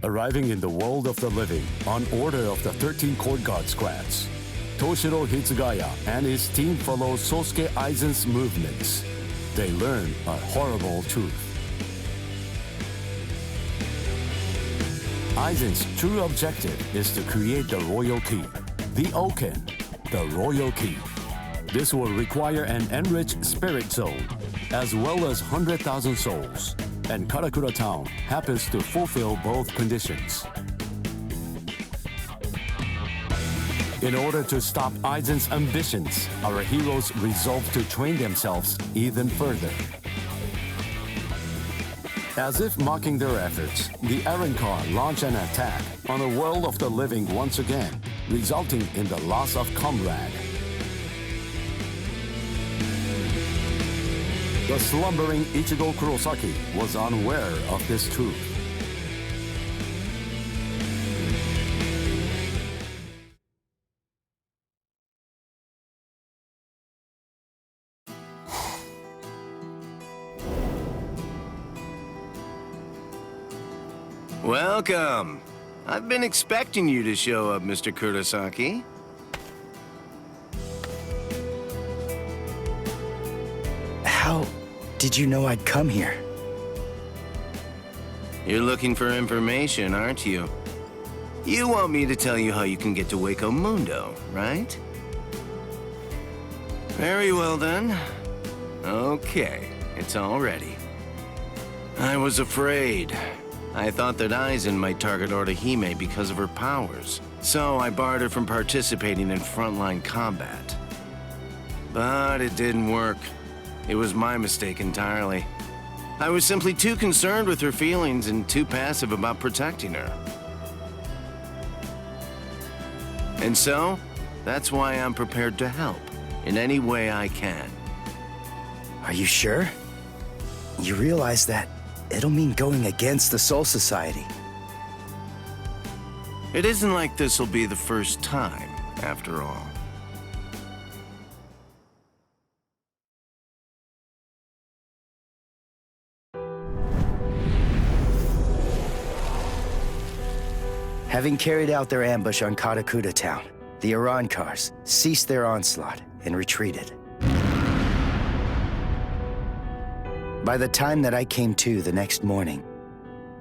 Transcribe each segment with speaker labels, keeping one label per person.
Speaker 1: Arriving in the world of the living on order of the 13 Court Guard squads, Toshiro Hitsugaya and his team follow Sosuke Aizen's movements. They learn a horrible truth. Aizen's true objective is to create the royal key, the Oken, the royal key. This will require an enriched spirit zone, as well as 100,000 souls, and Karakura Town happens to fulfill both conditions. In order to stop Aizen's ambitions, our heroes resolve to train themselves even further. As if mocking their efforts, the Arrancars launch an attack on the world of the living once again, resulting in the loss of comrade. The slumbering Ichigo Kurosaki was unaware of this truth.
Speaker 2: Welcome. I've been expecting you to show up, Mr. Kurosaki.
Speaker 3: How did you know I'd come here?
Speaker 2: You're looking for information, aren't you? You want me to tell you how you can get to Hueco Mundo, right? Very well then. Okay, it's all ready. I was afraid. I thought that Aizen might target Orihime because of her powers, so I barred her from participating in frontline combat. But it didn't work. It was my mistake entirely. I was simply too concerned with her feelings and too passive about protecting her. And so, that's why I'm prepared to help in any way I can.
Speaker 3: Are you sure? You realize that it'll mean going against the Soul Society.
Speaker 2: It isn't like this'll be the first time, after all.
Speaker 3: Having carried out their ambush on Karakura Town, the Arrancars ceased their onslaught and retreated. By the time that I came to the next morning,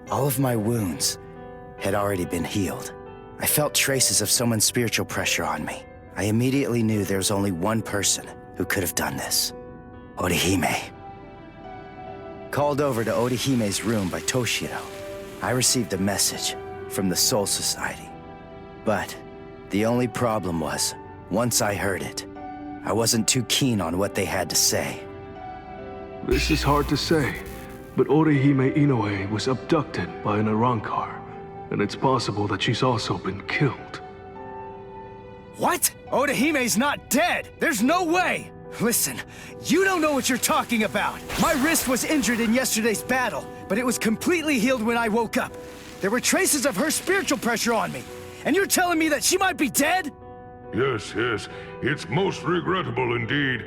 Speaker 3: all of my wounds had already been healed. I felt traces of someone's spiritual pressure on me. I immediately knew there was only one person who could have done this: Orihime. Called over to Orihime's room by Toshiro, I received a message from the Soul Society. But the only problem was, once I heard it, I wasn't too keen on what they had to say.
Speaker 4: This is hard to say, but Orihime Inoue was abducted by an Arrancar, and it's possible that she's also been killed.
Speaker 3: What? Orihime's not dead! There's no way! Listen, you don't know what you're talking about! My wrist was injured in yesterday's battle, but it was completely healed when I woke up. There were traces of her spiritual pressure on me, and you're telling me that she might be dead?
Speaker 5: Yes, it's most regrettable indeed.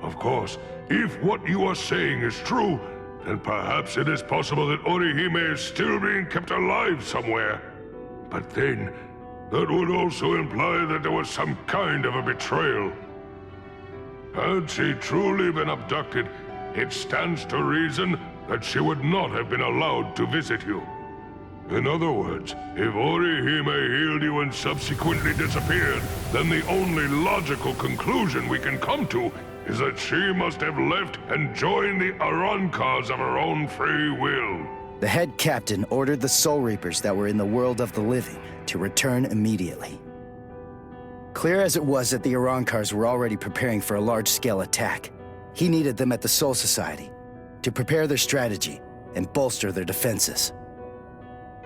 Speaker 5: Of course, if what you are saying is true, then perhaps it is possible that Orihime is still being kept alive somewhere. But then, that would also imply that there was some kind of a betrayal. Had she truly been abducted, it stands to reason that she would not have been allowed to visit you. In other words, if Orihime healed you and subsequently disappeared, then the only logical conclusion we can come to is that she must have left and joined the Arrancars of her own free will.
Speaker 3: The head captain ordered the Soul Reapers that were in the world of the living to return immediately. Clear as it was that the Arrancars were already preparing for a large-scale attack, he needed them at the Soul Society to prepare their strategy and bolster their defenses.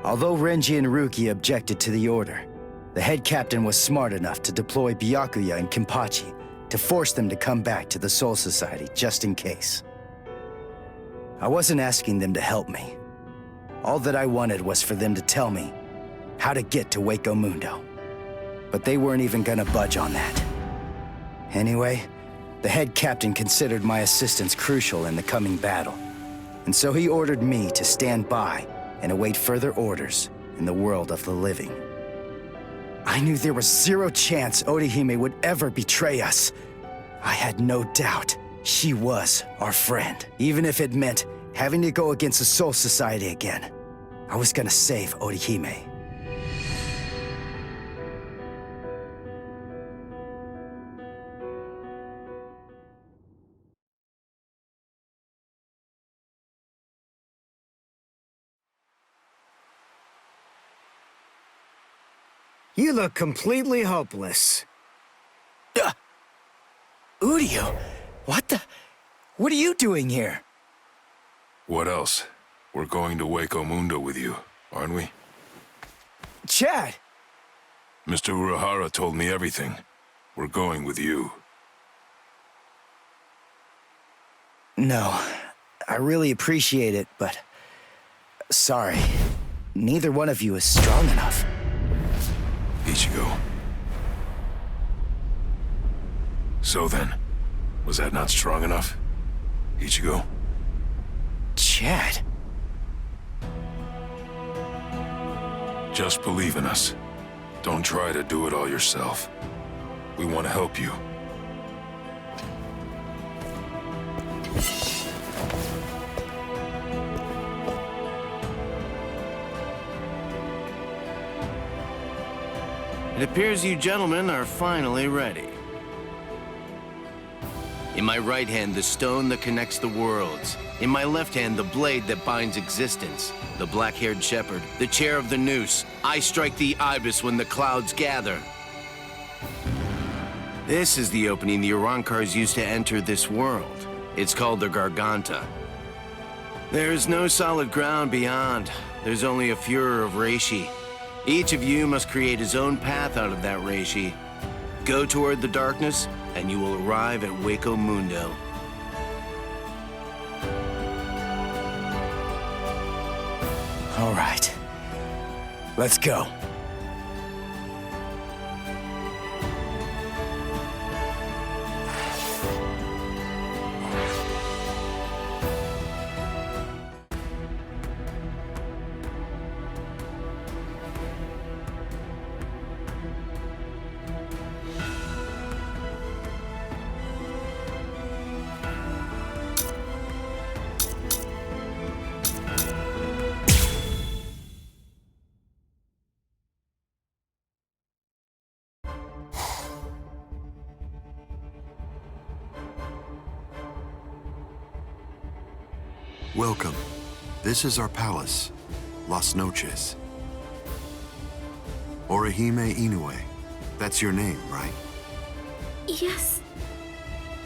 Speaker 3: Although Renji and Ruki objected to the order, the head captain was smart enough to deploy Byakuya and Kenpachi to force them to come back to the Soul Society just in case. I wasn't asking them to help me. All that I wanted was for them to tell me how to get to Hueco Mundo. But they weren't even gonna budge on that. Anyway, the head captain considered my assistance crucial in the coming battle, and so he ordered me to stand by and await further orders in the world of the living. I knew there was zero chance Orihime would ever betray us. I had no doubt she was our friend, even if it meant having to go against the Soul Society again. I was gonna save Orihime.
Speaker 6: You look completely hopeless.
Speaker 3: Udio, what are you doing here?
Speaker 7: What else? We're going to Hueco Mundo with you, aren't we?
Speaker 3: Chad!
Speaker 7: Mr. Urahara told me everything. We're going with you.
Speaker 3: No, I really appreciate it, but... sorry. Neither one of you is strong enough.
Speaker 7: Ichigo. So then, was that not strong enough? Ichigo?
Speaker 3: Chad?
Speaker 7: Just believe in us. Don't try to do it all yourself. We want to help you.
Speaker 2: It appears you gentlemen are finally ready. In my right hand, the stone that connects the worlds. In my left hand, the blade that binds existence. The black-haired shepherd, the chair of the noose. I strike the ibis when the clouds gather. This is the opening the Arrancars used to enter this world. It's called the Garganta. There is no solid ground beyond. There's only a furor of reishi. Each of you must create his own path out of that reishi. Go toward the darkness, and you will arrive at Hueco Mundo.
Speaker 3: All right. Let's go.
Speaker 8: Welcome. This is our palace, Las Noches. Orihime Inoue. That's your name, right?
Speaker 9: Yes.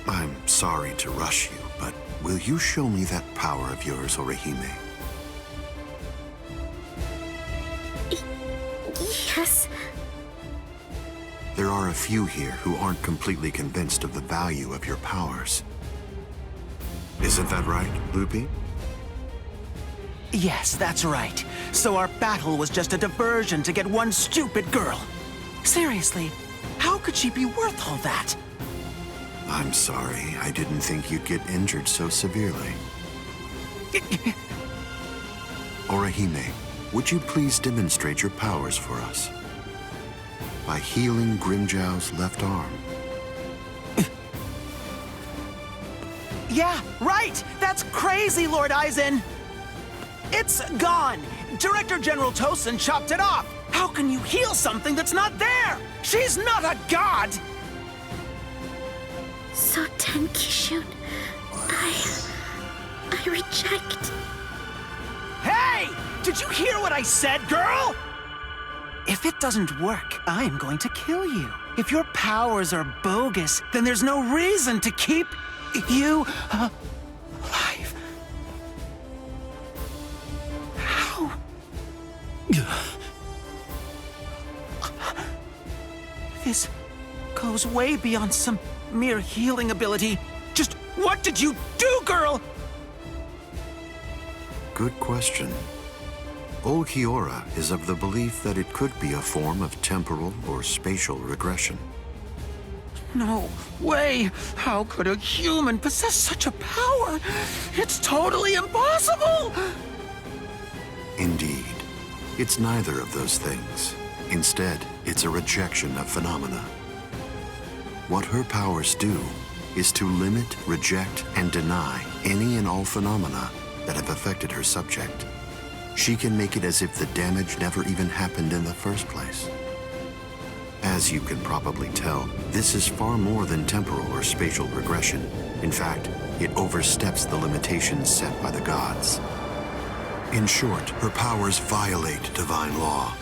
Speaker 8: I'm sorry to rush you, but will you show me that power of yours, Orihime?
Speaker 9: Yes.
Speaker 8: There are a few here who aren't completely convinced of the value of your powers. Isn't that right, Lupi?
Speaker 10: Yes, that's right. So our battle was just a diversion to get one stupid girl. Seriously, how could she be worth all that?
Speaker 8: I'm sorry. I didn't think you'd get injured so severely. Orihime, would you please demonstrate your powers for us? By healing Grimjow's left arm.
Speaker 10: Yeah, right! That's crazy, Lord Aizen! It's gone! Director General Tosin chopped it off! How can you heal something that's not there? She's not a god!
Speaker 9: So Tenkishun, I reject.
Speaker 10: Hey! Did you hear what I said, girl? If it doesn't work, I am going to kill you. If your powers are bogus, then there's no reason to keep you alive. How? This goes way beyond some mere healing ability. Just what did you do, girl?
Speaker 8: Good question. Old Kiora is of the belief that it could be a form of temporal or spatial regression.
Speaker 10: No way! How could a human possess such a power? It's totally impossible!
Speaker 8: Indeed. It's neither of those things. Instead, it's a rejection of phenomena. What her powers do is to limit, reject, and deny any and all phenomena that have affected her subject. She can make it as if the damage never even happened in the first place. As you can probably tell, this is far more than temporal or spatial regression. In fact, it oversteps the limitations set by the gods. In short, her powers violate divine law.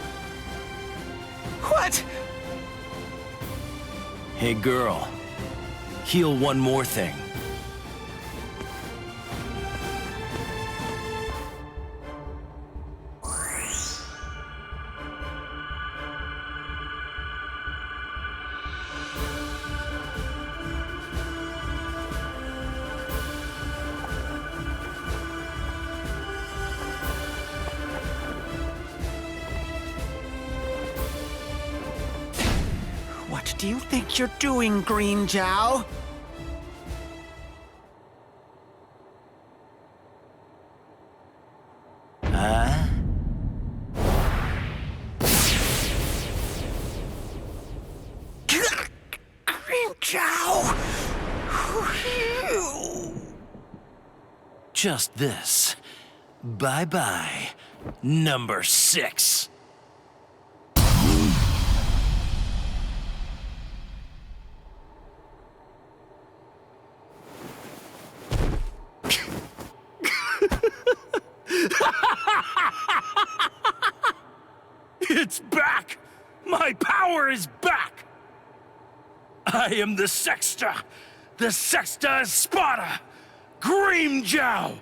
Speaker 10: What?
Speaker 11: Hey girl, heal one more thing.
Speaker 10: What do you think you're doing, Green Jow?
Speaker 11: Huh?
Speaker 10: Green Jow!
Speaker 11: Just this. Bye-bye, number 6. It's back! My power is back! I am the Sexta Espada, Green Jow!